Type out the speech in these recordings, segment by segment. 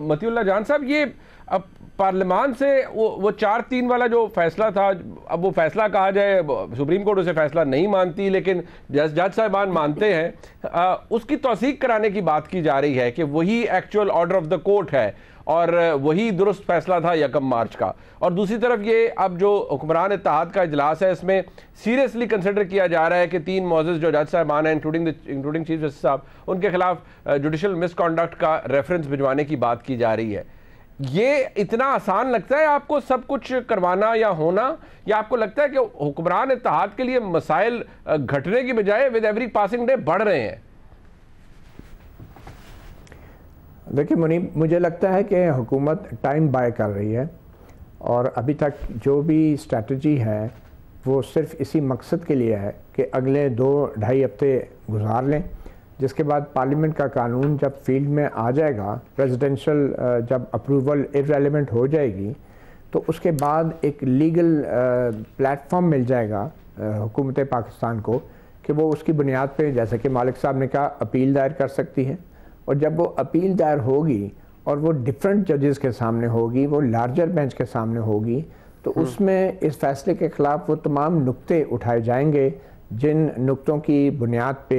मतीउल्लाह जान साहब, ये अब पार्लियामान से वो 4-3 वाला जो फैसला था, अब वो फैसला कहा जाए, सुप्रीम कोर्ट उसे फैसला नहीं मानती लेकिन जज साहिबान मानते हैं, उसकी तौसीक कराने की बात की जा रही है कि वही actual order of the court है और वही दुरुस्त फैसला था 1 मार्च का। और दूसरी तरफ ये अब जो हुक्मरान इत्तेहाद का इजलास है, इसमें सीरियसली कंसिडर किया जा रहा है कि 3 मौजूद जो जज साहबान हैं इंक्लूडिंग चीफ जस्टिस साहब, उनके खिलाफ जुडिशल मिसकॉन्डक्ट का रेफरेंस भिजवाने की बात की जा रही है। ये इतना आसान लगता है आपको सब कुछ करवाना या होना, या आपको लगता है कि हुक्मरान इत्तेहाद के लिए मसाइल घटने की बजाय विद एवरी पासिंग डे बढ़ रहे हैं? देखिए मुनीब, मुझे लगता है कि हुकूमत टाइम बाय कर रही है और अभी तक जो भी स्ट्रैटेजी है वो सिर्फ इसी मकसद के लिए है कि अगले 2-2.5 हफ्ते गुजार लें, जिसके बाद पार्लियामेंट का कानून जब फील्ड में आ जाएगा, प्रेसिडेंशियल जब अप्रूवल इररेलेवेंट हो जाएगी, तो उसके बाद एक लीगल प्लेटफॉर्म मिल जाएगा हुकूमत पाकिस्तान को कि वो उसकी बुनियाद पे, जैसे कि मालिक साहब ने कहा, अपील दायर कर सकती है। और जब वो अपील दायर होगी और वो डिफरेंट जजेस के सामने होगी, वो लार्जर बेंच के सामने होगी, तो उसमें इस फैसले के ख़िलाफ़ वो तमाम नुक्ते उठाए जाएंगे जिन नुक्तों की बुनियाद पे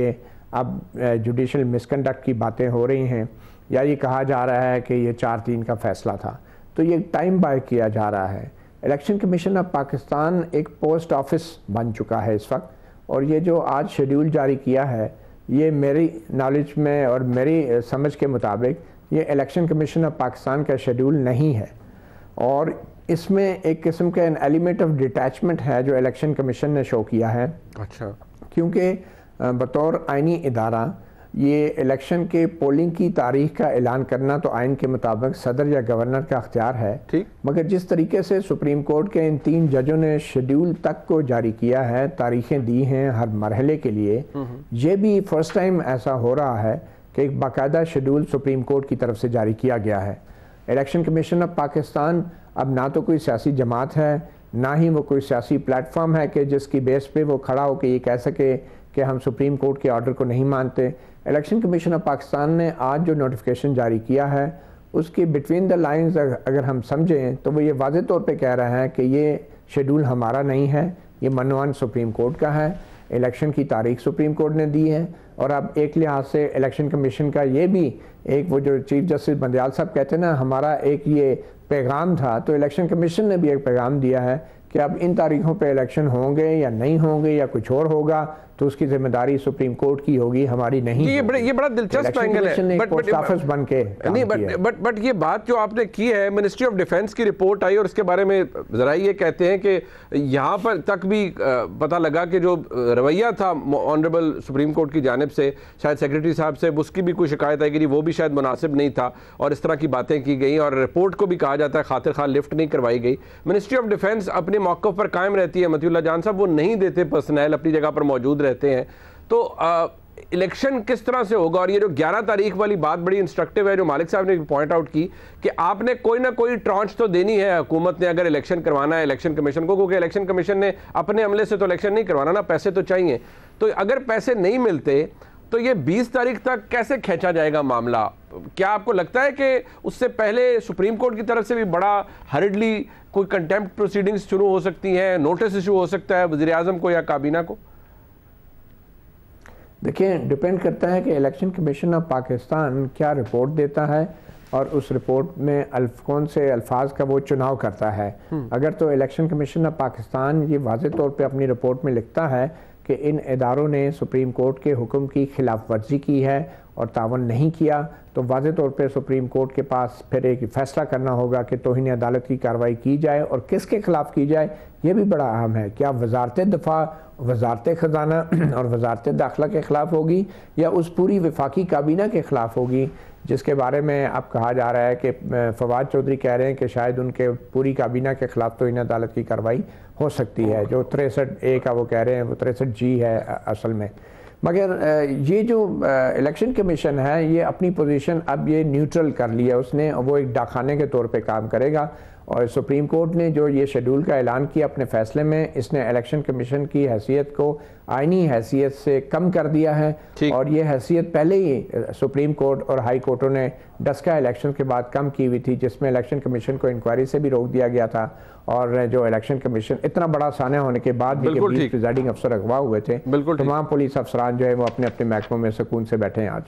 अब जुडिशल मिसकंडक्ट की बातें हो रही हैं, या ये कहा जा रहा है कि ये 4-3 का फ़ैसला था। तो ये टाइम बाय किया जा रहा है। इलेक्शन कमीशन ऑफ पाकिस्तान एक पोस्ट ऑफिस बन चुका है इस वक्त, और ये जो आज शेड्यूल जारी किया है, ये मेरी नॉलेज में और मेरी समझ के मुताबिक ये इलेक्शन कमीशन ऑफ पाकिस्तान का शेड्यूल नहीं है, और इसमें एक किस्म का एन एलिमेंट ऑफ डिटैचमेंट है जो इलेक्शन कमीशन ने शो किया है। अच्छा, क्योंकि बतौर आइनी इदारा ये इलेक्शन के पोलिंग की तारीख का ऐलान करना तो आइन के मुताबिक सदर या गवर्नर का अख्तियार है, ठीक, मगर जिस तरीके से सुप्रीम कोर्ट के इन 3 जजों ने शेड्यूल तक को जारी किया है, तारीखें दी हैं हर मरहले के लिए, ये भी फर्स्ट टाइम ऐसा हो रहा है कि एक बाकायदा शेड्यूल सुप्रीम कोर्ट की तरफ से जारी किया गया है। इलेक्शन कमीशन ऑफ पाकिस्तान अब ना तो कोई सियासी जमात है, ना ही वो कोई सियासी प्लेटफॉर्म है कि जिसकी बेस पे वो खड़ा हो के ये कह सके कि हम सुप्रीम कोर्ट के ऑर्डर को नहीं मानते। इलेक्शन कमीशन ऑफ पाकिस्तान ने आज जो नोटिफिकेशन जारी किया है, उसकी बिटवीन द लाइंस अगर हम समझें तो वो ये वाज़े तौर पे कह रहे हैं कि ये शेड्यूल हमारा नहीं है, ये मनवान सुप्रीम कोर्ट का है, इलेक्शन की तारीख सुप्रीम कोर्ट ने दी है। और अब एक लिहाज से इलेक्शन कमीशन का ये भी एक, वो जो चीफ जस्टिस बंदयाल साहब कहते हैं ना, हमारा एक ये पैगाम था, तो इलेक्शन कमीशन ने भी एक पैगाम दिया है कि अब इन तारीखों पे इलेक्शन होंगे या नहीं होंगे या कुछ और होगा तो उसकी जिम्मेदारी सुप्रीम कोर्ट की होगी, हमारी नहीं। ये बड़ा दिलचस्प एंगल है, बट ये बात जो आपने की है, मिनिस्ट्री ऑफ डिफेंस की रिपोर्ट आई और उसके बारे में जरा ये कहते हैं कि यहाँ पर तक भी पता लगा कि जो रवैया था ऑनरेबल सुप्रीम कोर्ट की जानिब से, शायद सेक्रेटरी साहब से उसकी भी कोई शिकायत आई कि वो भी शायद मुनासिब नहीं था और इस तरह की बातें की गई, और रिपोर्ट को भी कहा जाता है खातिर खा लिफ्ट नहीं करवाई गई। मिनिस्ट्री ऑफ डिफेंस अपने मौक़िफ़ पर कायम रहती है, मतीउल्लाह जान साहब, वो नहीं देते पर्सनल अपनी जगह पर मौजूद रहते हैं। तो इलेक्शन किस तरह से होगा? और ये जो 11 तारीख वाली बात बड़ी इंस्ट्रक्टिव है जो मालिक साहब ने पॉइंट आउट की कि आपने कोई ना कोई ट्रांच तो देनी है हुकूमत ने अगर इलेक्शन करवाना है इलेक्शन कमीशन को, क्योंकि इलेक्शन कमीशन ने अपने अमले से तो इलेक्शन नहीं करवाना ना, पैसे तो चाहिए। तो अगर पैसे नहीं मिलते तो ये 20 तारीख तक कैसे खींचा जाएगा मामला? क्या आपको लगता है कि उससे पहले सुप्रीम कोर्ट की तरफ से भी बड़ा हर्डली कोई कंटेम्प्ट प्रोसीडिंग्स शुरू हो सकती हैं, नोटिस इशू हो सकता है वज़ीर आज़म को या काबीना को? देखिए, डिपेंड करता है कि इलेक्शन कमीशन ऑफ पाकिस्तान क्या रिपोर्ट देता है और उस रिपोर्ट में कौन से अल्फाज का वो चुनाव करता है। अगर तो इलेक्शन कमीशन ऑफ पाकिस्तान ये वाज़े तौर पे अपनी रिपोर्ट में लिखता है कि इन इदारों ने सुप्रीम कोर्ट के हुक्म की खिलाफ वर्जी की है और तावन नहीं किया, तो वाज़े तौर पे सुप्रीम कोर्ट के पास फिर एक फैसला करना होगा कि तौहीन अदालत की कार्रवाई की जाए और किसके खिलाफ की जाए, ये भी बड़ा अहम है। क्या वजारत दफ़ा, वजारत ख़जाना और वजारत दाखिला के ख़िलाफ़ होगी या उस पूरी वफाकी काबीना के ख़िलाफ़ होगी, जिसके बारे में अब कहा जा रहा है कि फवाद चौधरी कह रहे हैं कि शायद उनके पूरी काबीना के ख़िलाफ़ तौहीन अदालत की कार्रवाई हो सकती है। जो 63A का वो कह रहे हैं वो 63G है असल में। मगर ये जो इलेक्शन कमीशन है ये अपनी पोजीशन अब ये न्यूट्रल कर लिया उसने, वो एक डाखाने के तौर पे काम करेगा और सुप्रीम कोर्ट ने जो ये शेड्यूल का ऐलान किया अपने फैसले में, इसने इलेक्शन कमीशन की हैसियत को आईनी हैसियत से कम कर दिया है। और ये हैसियत पहले ही सुप्रीम कोर्ट और हाई कोर्टों ने डस्का इलेक्शन के बाद कम की हुई थी, जिसमें इलेक्शन कमीशन को इंक्वायरी से भी रोक दिया गया था। और जो इलेक्शन कमीशन इतना बड़ा साना होने के बाद भी 20 प्रिजाइडिंग अफसर अगवा हुए थे, तमाम पुलिस अफसरान जो है वो अपने अपने महकमों में सुकून से बैठे हैं आज।